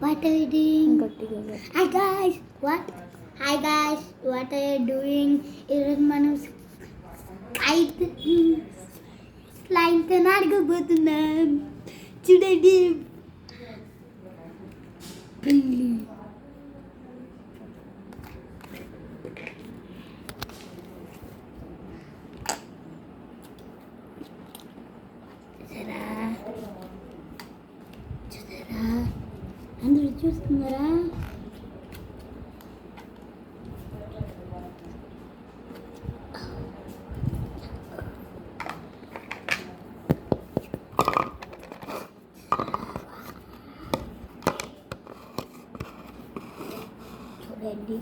What are you doing? గట్టిగా Hi guys. What? Hi guys. What are you doing? ఈరోజు మనం స్లైమ్తో ఆడుకోబోతున్నాం. చూడండి. పిల్లి. చూసారా అందరూ చూస్తున్నారా? చూడండి.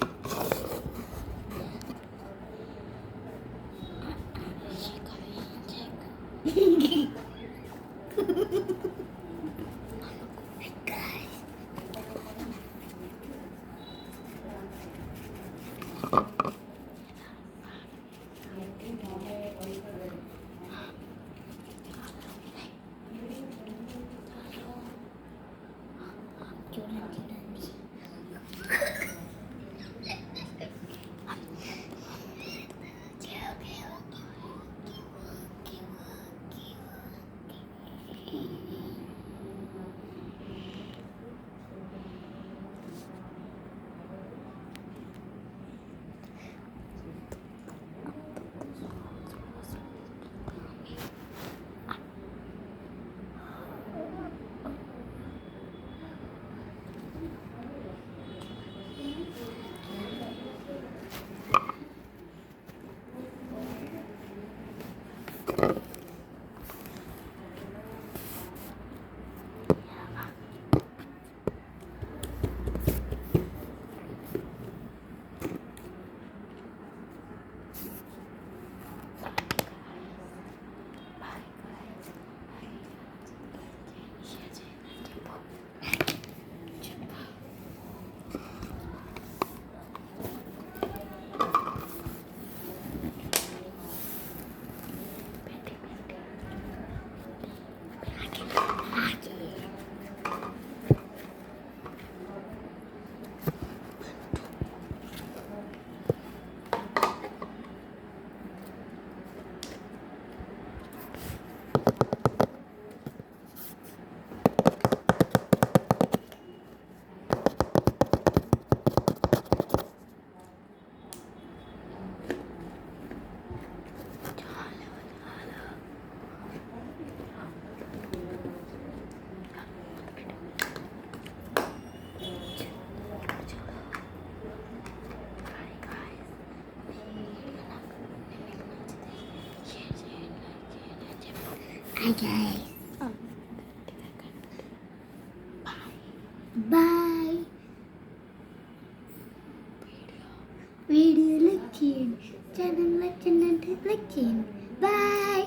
చూడండి. Hi guys. Bye. Video like change. Channel like change. Like change. Bye.